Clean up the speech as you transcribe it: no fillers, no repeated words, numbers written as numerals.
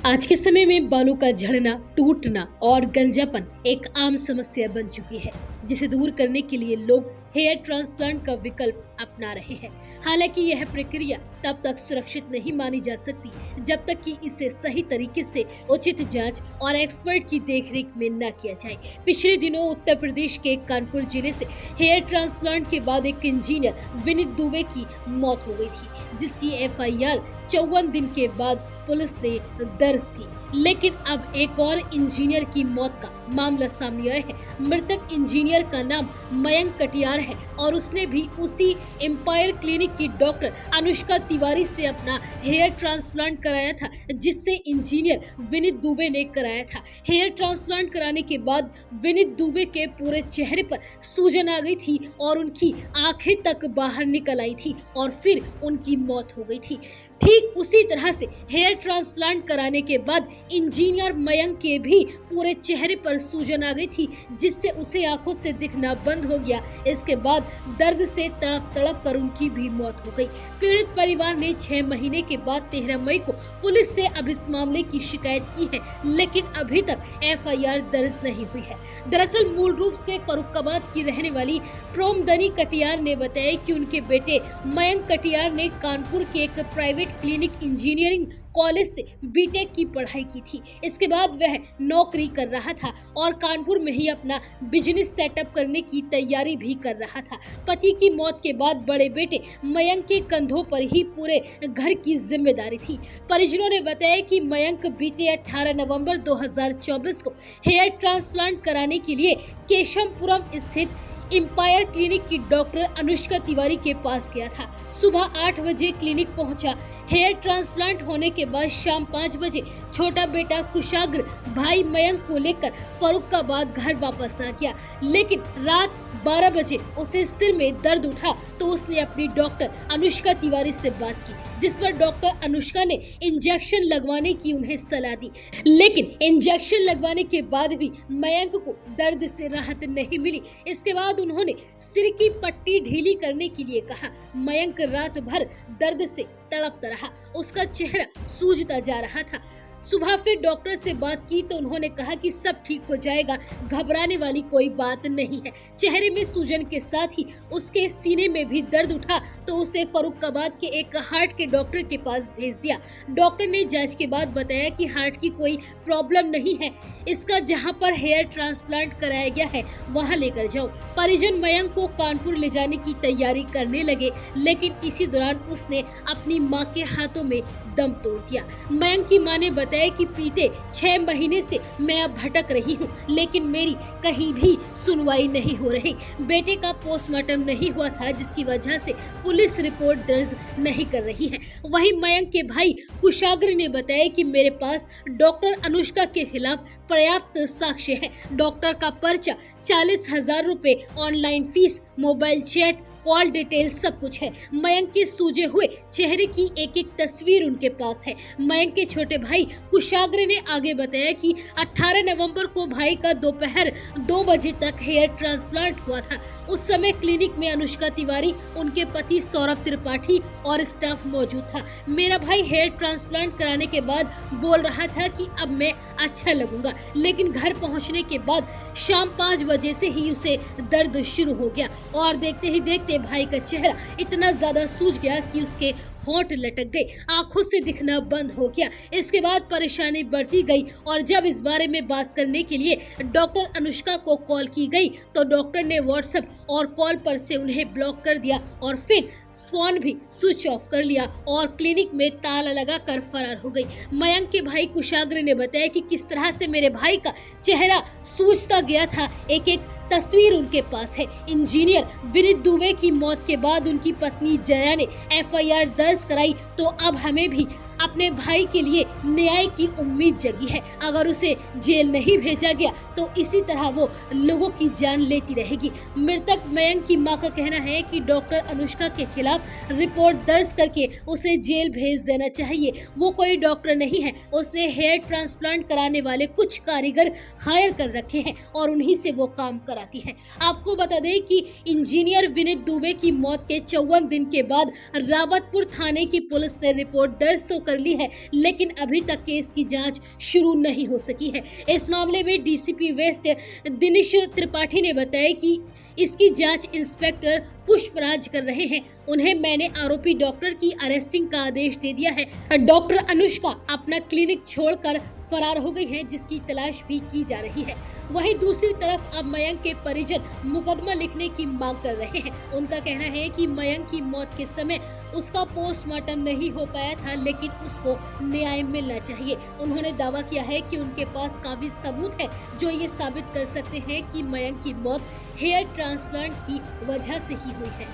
आज के समय में बालों का झड़ना, टूटना और गंजापन एक आम समस्या बन चुकी है, जिसे दूर करने के लिए लोग हेयर ट्रांसप्लांट का विकल्प अपना रहे हैं। हालांकि यह प्रक्रिया तब तक सुरक्षित नहीं मानी जा सकती जब तक कि इसे सही तरीके से उचित जांच और एक्सपर्ट की देखरेख में न किया जाए। पिछले दिनों उत्तर प्रदेश के कानपुर जिले से हेयर ट्रांसप्लांट के बाद एक इंजीनियर विनीत दुबे की मौत हो गई थी, जिसकी एफआईआर 54 दिन के बाद पुलिस ने दर्ज की। लेकिन अब एक और इंजीनियर की मौत का मामला सामने आया है। मृतक इंजीनियर का नाम मयंक कटियार है और उसने भी उसी एम्पायर क्लिनिक की डॉक्टर अनुष्का तिवारी से अपना हेयर ट्रांसप्लांट कराया था, जिससे इंजीनियर विनीत दुबे ने कराया था। हेयर ट्रांसप्लांट कराने के बाद विनीत दुबे के पूरे चेहरे पर सूजन आ गई थी और उनकी आंखें तक बाहर निकल आई थी और फिर उनकी मौत हो गई थी। ठीक उसी तरह से हेयर ट्रांसप्लांट कराने के बाद इंजीनियर मयंक के भी पूरे चेहरे पर सूजन आ गई थी, जिससे उसे आंखों से दिखना बंद हो गया। इसके बाद दर्द से तड़प तड़प कर उनकी भी मौत हो गई। पीड़ित परिवार ने 6 महीने के बाद 13 मई को पुलिस से अब इस मामले की शिकायत की है, लेकिन अभी तक एफआईआर दर्ज नहीं हुई है। दरअसल मूल रूप से फरुखाबाद की रहने वाली प्रोमदनी कटियार ने बताया कि उनके बेटे मयंक कटियार ने कानपुर के एक प्राइवेट क्लिनिक इंजीनियरिंग कॉलेज से बीटेक की पढ़ाई की थी। इसके बाद वह नौकरी कर रहा था और कानपुर में ही अपना बिजनेस सेटअप करने की तैयारी भी कर रहा था। पति की मौत के बाद बड़े बेटे मयंक के कंधों पर ही पूरे घर की जिम्मेदारी थी। परिजनों ने बताया कि मयंक बीते 18 नवंबर 2024 को हेयर ट्रांसप्लांट कराने के लिए केशवपुरम स्थित एम्पायर क्लिनिक की डॉक्टर अनुष्का तिवारी के पास गया था। सुबह 8 बजे क्लिनिक पहुंचा। हेयर ट्रांसप्लांट होने के बाद शाम 5 बजे छोटा बेटा कुशाग्र भाई मयंक को लेकर फरुखाबाद घर वापस आ गया, लेकिन रात 12 बजे उसे सिर में दर्द उठा तो उसने अपनी डॉक्टर अनुष्का तिवारी से बात की, जिस पर डॉक्टर अनुष्का ने इंजेक्शन लगवाने की उन्हें सलाह दी। लेकिन इंजेक्शन लगवाने के बाद भी मयंक को दर्द से राहत नहीं मिली। इसके बाद उन्होंने सिर की पट्टी ढीली करने के लिए कहा। मयंक रात भर दर्द से तड़पता रहा, उसका चेहरा सूजता जा रहा था। सुबह फिर डॉक्टर से बात की तो उन्होंने कहा कि सब ठीक हो जाएगा, घबराने वाली कोई बात नहीं है। चेहरे में सूजन के साथ ही उसके सीने में भी दर्द उठा तो उसे फरुखाबाद के एक हार्ट के डॉक्टर के पास भेज दिया। डॉक्टर ने जांच के बाद बताया कि हार्ट की कोई प्रॉब्लम नहीं है, इसका जहां पर हेयर ट्रांसप्लांट कराया गया है वहां लेकर जाओ। परिजन मयंक को कानपुर ले जाने की तैयारी करने लगे, लेकिन इसी दौरान उसने अपनी मां के हाथों में दम तोड़ दिया। मयंक की मां ने बताया कि बीते 6 महीने से मैं अब भटक रही हूँ, लेकिन मेरी कहीं भी सुनवाई नहीं हो रही। बेटे का पोस्टमार्टम नहीं हुआ था, जिसकी वजह से पुलिस रिपोर्ट दर्ज नहीं कर रही है। वहीं मयंक के भाई कुशाग्र ने बताया कि मेरे पास डॉक्टर अनुष्का के खिलाफ पर्याप्त साक्ष्य है। डॉक्टर का पर्चा, 40,000 रुपए online fees, mobile chat, call detail सब कुछ है। मयंक के सूजे हुए चेहरे की एक एक तस्वीर उनके पास है। मयंक के छोटे भाई कुशाग्र ने आगे बताया कि 18 नवंबर को भाई का दोपहर 2 बजे तक हेयर ट्रांसप्लांट हुआ था। उस समय क्लिनिक में अनुष्का तिवारी, उनके पति सौरभ त्रिपाठी और स्टाफ मौजूद था। मेरा भाई हेयर ट्रांसप्लांट कराने के बाद बोल रहा था कि अब मैं अच्छा लगूंगा, लेकिन घर पहुंचने के बाद शाम 5 बजे से ही उसे दर्द शुरू हो गया और देखते ही देखते भाई का चेहरा इतना ज्यादा सूज गया कि उसके होंठ लटक गए, आंखों से दिखना बंद हो गया। इसके बाद परेशानी बढ़ती गई और जब इस बारे में बात करने के लिए डॉक्टर अनुष्का को कॉल की गई तो डॉक्टर ने व्हाट्सएप और कॉल पर से उन्हें ब्लॉक कर दिया और फिर फोन भी स्विच ऑफ कर लिया और क्लिनिक में ताला लगाकर फरार हो गई। मयंक के भाई कुशाग्र ने बताया कि किस तरह से मेरे भाई का चेहरा सूजता गया था, एक एक तस्वीर उनके पास है। इंजीनियर विनीत दुबे की मौत के बाद उनकी पत्नी जया ने एफआईआर दर्ज कराई तो अब हमें भी अपने भाई के लिए न्याय की उम्मीद जगी है। अगर उसे जेल नहीं भेजा गया तो इसी तरह वो लोगों की जान लेती रहेगी। मृतक मयंक की मां का कहना है कि डॉक्टर अनुष्का के खिलाफ रिपोर्ट दर्ज करके उसे जेल भेज देना चाहिए। वो कोई डॉक्टर नहीं है, उसने हेयर ट्रांसप्लांट कराने वाले कुछ कारीगर हायर कर रखे हैं और उन्हीं से वो काम कराती है। आपको बता दें कि इंजीनियर विनीत दुबे की मौत के 54 दिन के बाद रावतपुर थाने की पुलिस ने रिपोर्ट दर्ज तो कर ली है, लेकिन अभी तक केस की जांच शुरू नहीं हो सकी है। इस मामले में डीसीपी वेस्ट दिनेश त्रिपाठी ने बताया कि इसकी जांच इंस्पेक्टर पुष्पराज कर रहे हैं। उन्हें मैंने आरोपी डॉक्टर की अरेस्टिंग का आदेश दे दिया है। डॉक्टर अनुष्का अपना क्लिनिक छोड़कर फरार हो गई है, जिसकी तलाश भी की जा रही है। वहीं दूसरी तरफ अब मयंक के परिजन मुकदमा लिखने की मांग कर रहे हैं। उनका कहना है कि मयंक की मौत के समय उसका पोस्टमार्टम नहीं हो पाया था, लेकिन उसको न्याय मिलना चाहिए। उन्होंने दावा किया है कि उनके पास काफी सबूत है जो ये साबित कर सकते हैं कि मयंक की मौत हेयर ट्रांसप्लांट की वजह से ही हुई है।